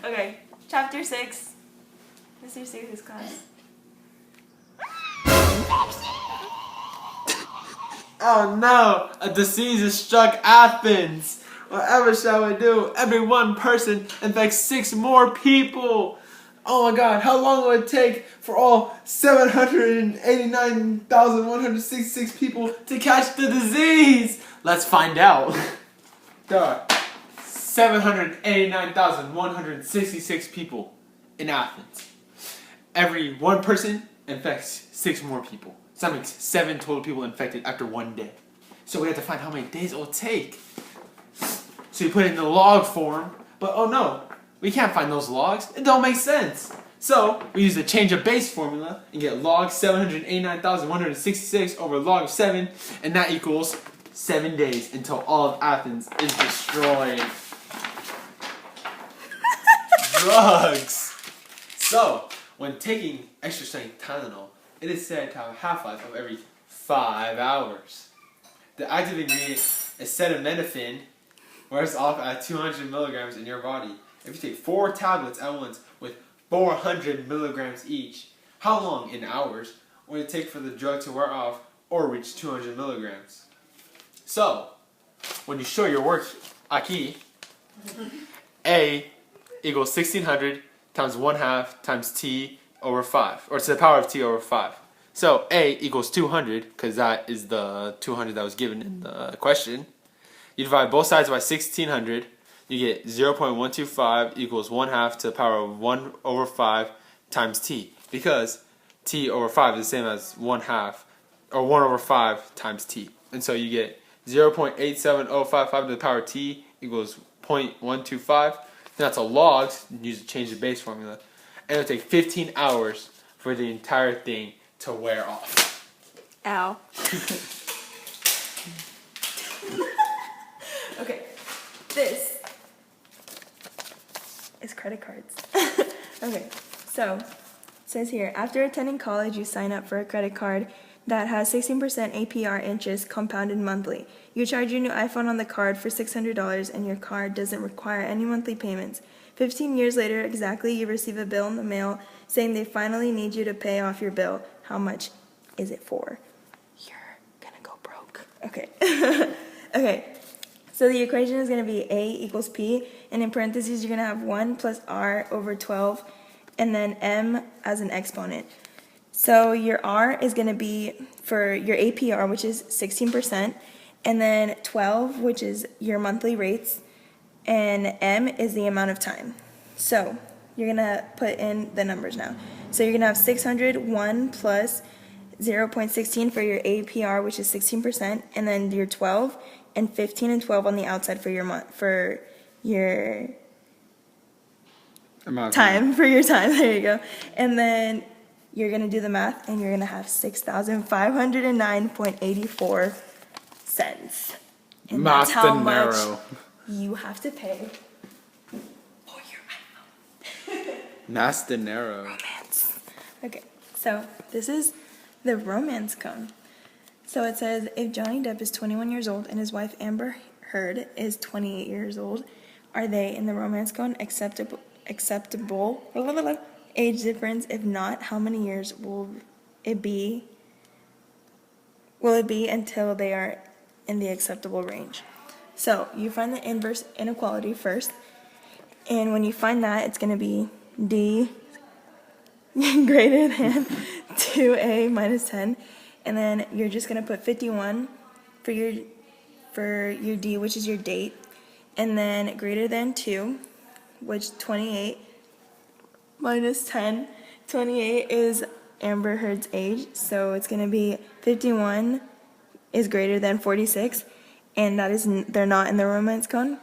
Okay, chapter 6. Mr. Seuss's class. Oh no! A disease has struck Athens! Whatever shall we do? Every one person infects 6 more people! Oh my god, how long will it take for all 789,166 people to catch the disease? Let's find out. There are 789,166 people in Athens. Every one person infects 6 more people. So that makes 7 total people infected after 1 day. So we have to find how many days it will take. So you put it in the log form, but oh no, we can't find those logs. It don't make sense. So we use the change of base formula and get log 789,166 over log of 7, and that equals 7 days until all of Athens is destroyed. Drugs. So when taking extra strength Tylenol, it is said to have a half-life of every 5 hours. The active ingredient acetaminophen wears off at 200 milligrams in your body. If you take 4 tablets at once with 400 milligrams each, how long in hours will it take for the drug to wear off or reach 200 milligrams? So, when you show your work aquí, A equals 1600 times 1/2 times t over 5, or to the power of t over 5. So A equals 200, because that is the 200 that was given in the question. You divide both sides by 1600, you get 0.125 equals 1/2 to the power of 1 over 5 times t, because t over 5 is the same as 1/2, or 1 over 5 times t. And so you get 0.87055 to the power of t equals 0.125. That's a log, use the change the base formula. And it'll take 15 hours for the entire thing to wear off. Ow. Okay, this is credit cards. Okay, so it says here, after attending college, you sign up for a credit card that has 16% APR interest compounded monthly. You charge your new iPhone on the card for $600 and your card doesn't require any monthly payments. 15 years later exactly, you receive a bill in the mail saying they finally need you to pay off your bill. How much is it for? You're gonna go broke. Okay. Okay. So the equation is going to be A equals P, and in parentheses you're going to have 1 plus R over 12, and then M as an exponent. So your R is going to be for your APR, which is 16%, and then 12, which is your monthly rates, and M is the amount of time. So you're going to put in the numbers now. So you're going to have 601 plus 0.16 for your APR, which is 16%, and then your 12, and 15 and 12 on the outside for your month, for your time, for your time. There you go. And then you're going to do the math, and you're going to have 6,509.84 cents. And that's how much you have to pay for your iPhone. That's dinero. Romance. Okay, so this is the romance cone. So it says, if Johnny Depp is 21 years old and his wife Amber Heard is 28 years old, are they in the romance cone acceptable age difference? If not, how many years will it be until they are in the acceptable range? So you find the inverse inequality first, and when you find that, it's going to be D greater than 2A minus 10. And then you're just going to put 51 for your D, which is your date, and then greater than 2, which 28 minus 10. 28 is Amber Heard's age, so it's going to be 51 is greater than 46, and that is they're not in the romance cone.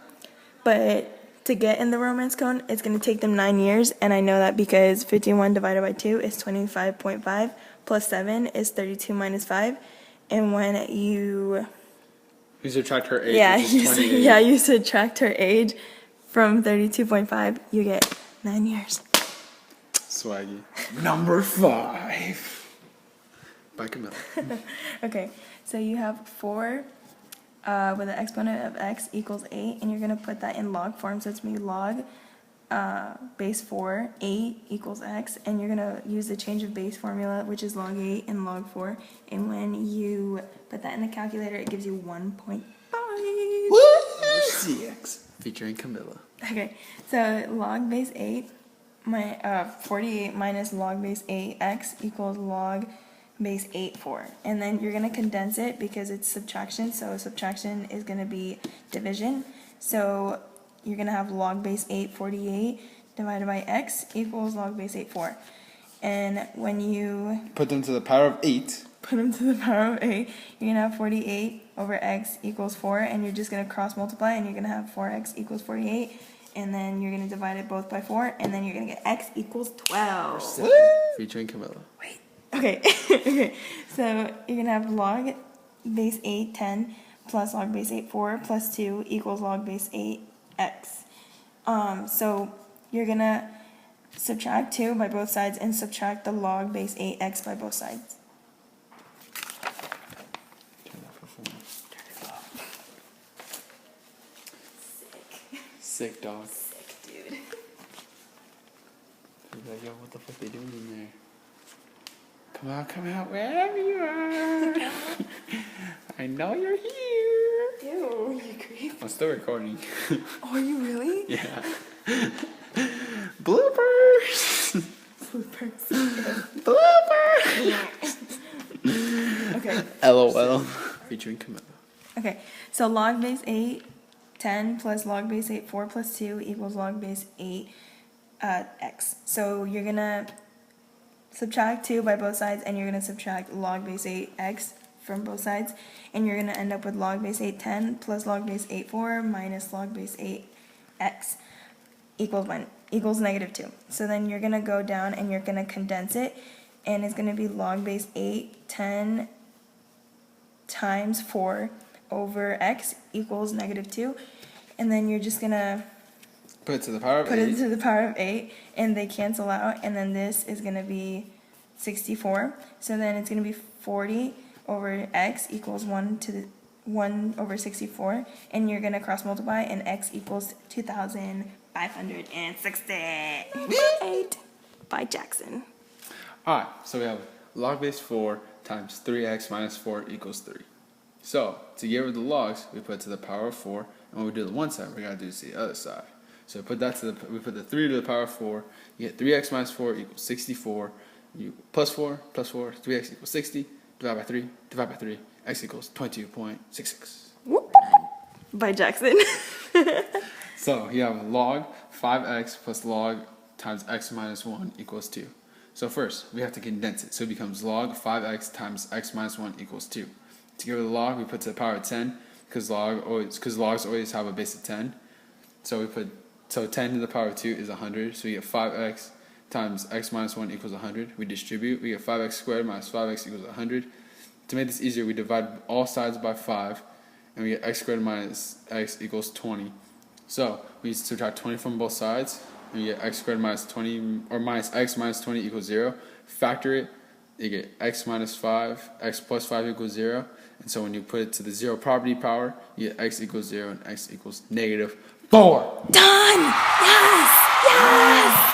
But to get in the romance cone, it's going to take them 9 years, and I know that because 51 divided by 2 is 25.5. Plus 7 is 32 minus 5, and when you subtract her age, you subtract her age from 32.5, you get 9 years. Swaggy. Number 5. By Camilla. Okay, so you have 4 with an exponent of x equals 8, and you're going to put that in log form, so it's going to be log base 4, 8 equals x, and you're going to use the change of base formula, which is log 8 and log 4, and when you put that in the calculator, it gives you 1.5. CX. Featuring Camilla. Okay, so log base 8, 48 minus log base 8x equals log base 8, 4. And then you're going to condense it because it's subtraction, so subtraction is going to be division. So you're going to have log base 8, 48 divided by x equals log base 8, 4. And when you Put them to the power of 8. put them to the power of 8, you're going to have 48 over x equals 4, and you're just going to cross multiply, and you're going to have 4x equals 48, and then you're going to divide it both by 4, and then you're going to get x equals 12. Featuring Camilla. Wait. Okay. Okay. So you're going to have log base 8, 10, plus log base 8, 4, plus 2 equals log base 8, x. So you're going to subtract 2 by both sides and subtract the log base 8x by both sides. Sick dog. Sick, dude. Like, yo, what the fuck they doing in there? Come out, wherever you are. I know you're here. Ew, you creep. I'm still recording. Oh, are you really? Yeah. Bloopers. Bloopers. Bloopers. Okay. LOL. Featuring Camilla. Okay, so log base 8, 10 plus log base 8, 4 plus 2 equals log base 8 x. So you're going to subtract 2 by both sides, and you're going to subtract log base 8 x from both sides, and you're going to end up with log base 8, 10 plus log base 8, 4 minus log base 8 x equals negative 2. So then you're going to go down and you're going to condense it, and it's going to be log base 8, 10 times 4 over x equals negative 2, and then you're just going to Put it to the power of put 8. it to the power of 8, and they cancel out, and then this is going to be 64. So then it's going to be 40 over x equals 1 to the 1 over 64, and you're going to cross multiply, and x equals 2,560. Right. By Jackson. Alright, so we have log base 4 times 3x minus 4 equals 3. So, to get rid of the logs, we put it to the power of 4, and when we do the one side, we gotta do the other side. So we put the 3 to the power of 4, you get 3x minus 4 equals 64, you plus 4, 3x equals 60, divide by 3, x equals 22.66. Whoop. By Jackson. So, you have log 5x plus log times x minus 1 equals 2. So first, we have to condense it. So it becomes log 5x times x minus 1 equals 2. To get rid of the log, we put to the power of 10, because logs always have a base of 10. So 10 to the power of 2 is 100. So we get 5x times x minus 1 equals 100. We distribute. We get 5x squared minus 5x equals 100. To make this easier, we divide all sides by 5, and we get x squared minus x equals 20. So we subtract 20 from both sides, and you get x squared minus 20, or minus x minus 20 equals 0. Factor it, you get x minus 5, x plus 5 equals 0. And so when you put it to the 0 property power, you get x equals 0 and x equals negative 4. Done! Yes! Yes!